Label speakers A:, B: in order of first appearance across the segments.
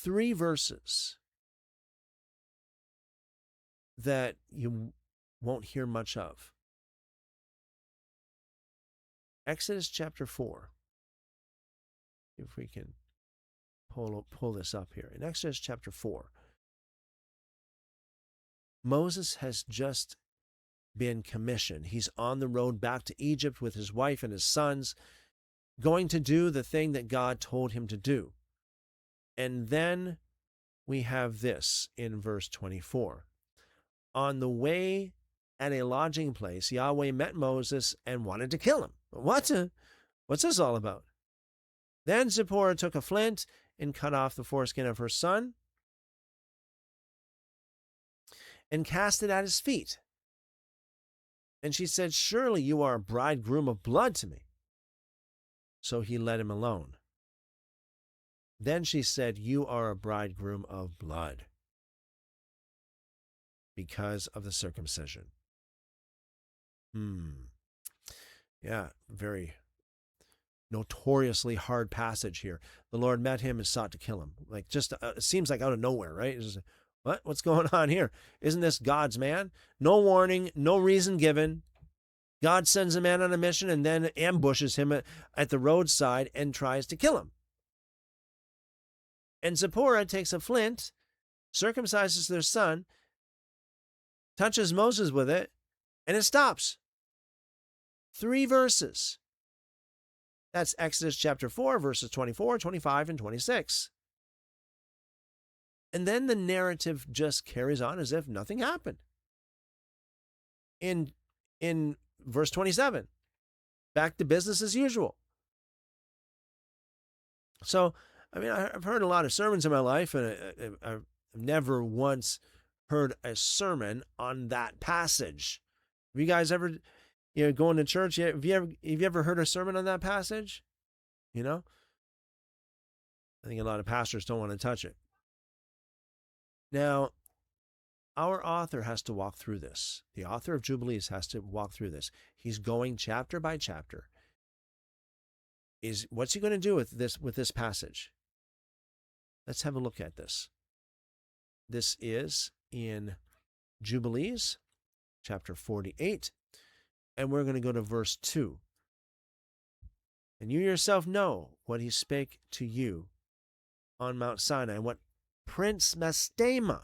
A: 3 verses that you won't hear much of. Exodus chapter 4. If we can pull this up here. In Exodus chapter 4, Moses has just been commissioned. He's on the road back to Egypt with his wife and his sons, going to do the thing that God told him to do. And then we have this in verse 24. On the way at a lodging place, Yahweh met Moses and wanted to kill him. What's this all about? Then Zipporah took a flint and cut off the foreskin of her son and cast it at his feet. And she said, surely you are a bridegroom of blood to me. So he let him alone. Then she said, you are a bridegroom of blood because of the circumcision. Yeah, very notoriously hard passage here. The Lord met him and sought to kill him. Like, just it seems like out of nowhere, right? It's just, what's going on here? Isn't this God's man? No warning, no reason given. God sends a man on a mission and then ambushes him at the roadside and tries to kill him. And Zipporah takes a flint, circumcises their son, touches Moses with it, and it stops. 3 verses. That's Exodus chapter 4, verses 24, 25, and 26. And then the narrative just carries on as if nothing happened. In verse 27, back to business as usual. So, I mean, I've heard a lot of sermons in my life, and I've never once heard a sermon on that passage. Have you guys ever, going to church? Have you ever heard a sermon on that passage? I think a lot of pastors don't want to touch it. Now, our author has to walk through this. The author of Jubilees has to walk through this. He's going chapter by chapter. What's he going to do with this passage? Let's have a look at this. This is in Jubilees, chapter 48, and we're going to go to verse 2. And you yourself know what he spake to you on Mount Sinai, what Prince Mastema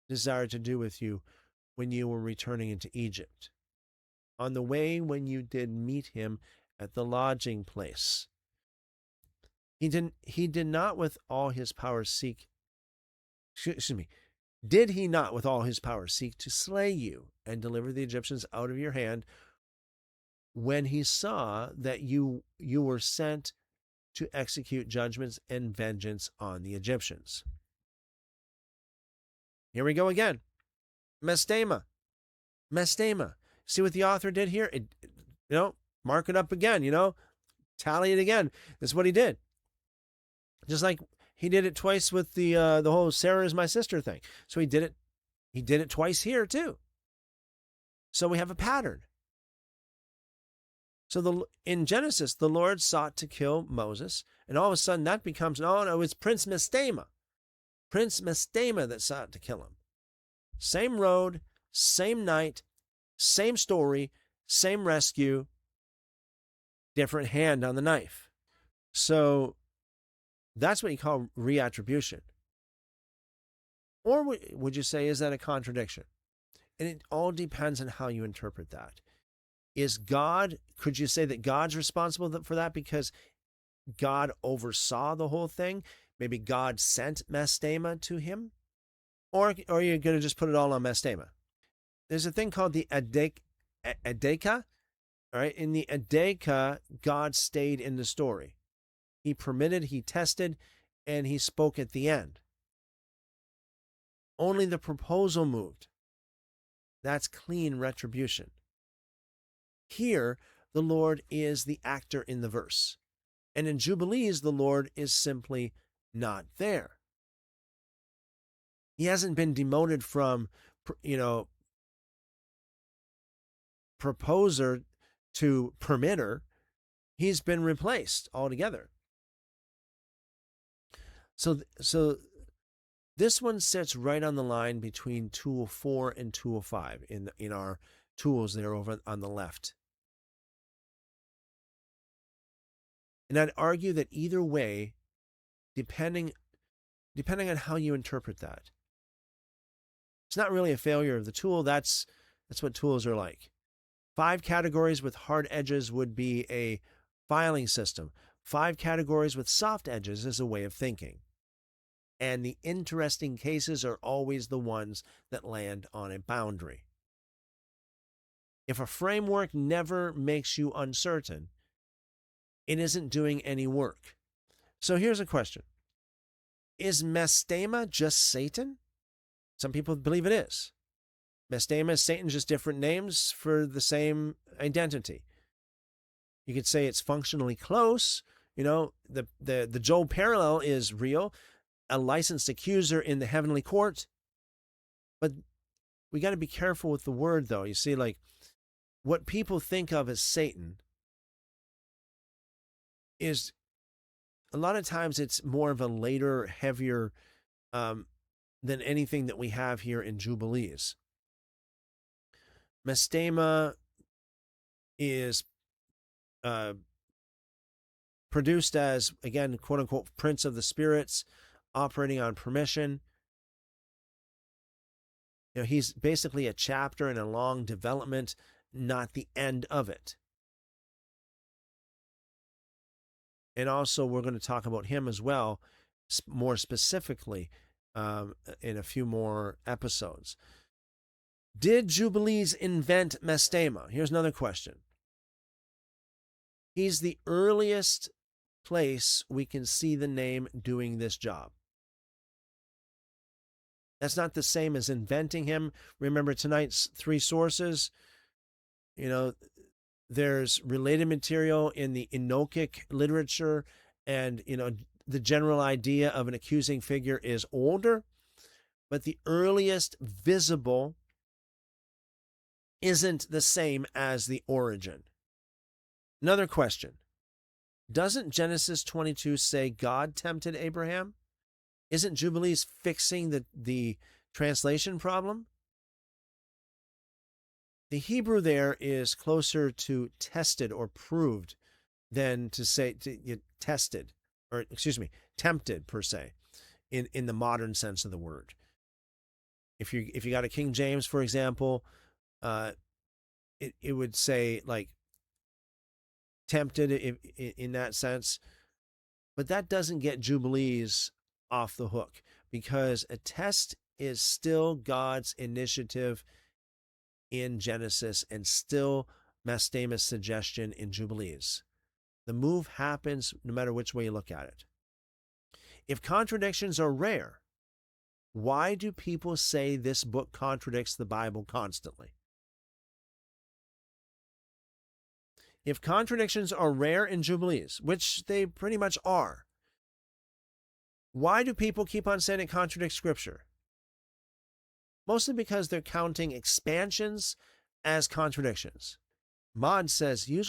A: desired to do with you when you were returning into Egypt, on the way when you did meet him at the lodging place. He did not with all his power seek, did he not with all his power seek to slay you and deliver the Egyptians out of your hand when he saw that you were sent to execute judgments and vengeance on the Egyptians? Here we go again. Mastema. See what the author did here? Mark it up again, tally it again. This is what he did. Just like he did it twice with the whole Sarah is my sister thing. So he did it twice here too. So we have a pattern. So in Genesis, the Lord sought to kill Moses, and all of a sudden that becomes, no, it's Prince Mastema. Prince Mastema that sought to kill him. Same road, same night, same story, same rescue, different hand on the knife. So that's what you call reattribution. Or would you say, is that a contradiction? And it all depends on how you interpret that. Could you say that God's responsible for that because God oversaw the whole thing? Maybe God sent Mastema to him? Or are you going to just put it all on Mastema? There's a thing called the Adeka. All right, in the Adeka, God stayed in the story. He permitted, he tested, and he spoke at the end. Only the proposal moved. That's clean retribution. Here, the Lord is the actor in the verse. And in Jubilees, the Lord is simply not there. He hasn't been demoted from, proposer to permitter. He's been replaced altogether. So this one sits right on the line between tool 4 and tool 5 in our tools there over on the left. And I'd argue that either way, depending on how you interpret that, it's not really a failure of the tool. That's what tools are like. 5 categories with hard edges would be a filing system. 5 categories with soft edges is a way of thinking. And the interesting cases are always the ones that land on a boundary. If a framework never makes you uncertain, it isn't doing any work. So here's a question. Is Mastema just Satan? Some people believe it is. Mastema is Satan, just different names for the same identity. You could say it's functionally close. You know, the Job parallel is real, a licensed accuser in the heavenly court. But we got to be careful with the word, though. You see, like, what people think of as Satan is, a lot of times it's more of a later, heavier than anything that we have here in Jubilees. Mastema is produced as, again, quote unquote, Prince of the Spirits, operating on permission. You know, he's basically a chapter in a long development, not the end of it. And also, we're going to talk about him as well, more specifically, in a few more episodes. Did Jubilees invent Mastema? Here's another question. He's the earliest place we can see the name doing this job. That's not the same as inventing him. Remember tonight's 3 sources? You know, there's related material in the Enochic literature, and, you know, the general idea of an accusing figure is older, but the earliest visible isn't the same as the origin. Another question. Doesn't Genesis 22 say God tempted Abraham? Isn't Jubilees fixing the translation problem? The Hebrew there is closer to tested or proved than to say tested, or excuse me, tempted per se, in the modern sense of the word. If you got a King James, for example, it would say like tempted in that sense, but that doesn't get Jubilees off the hook, because a test is still God's initiative in Genesis and still Mastema's suggestion in Jubilees. The move happens no matter which way you look at it. If contradictions are rare, why do people say this book contradicts the Bible constantly? If contradictions are rare in Jubilees, which they pretty much are, why do people keep on saying it contradicts Scripture? Mostly because they're counting expansions as contradictions. Maud says, usually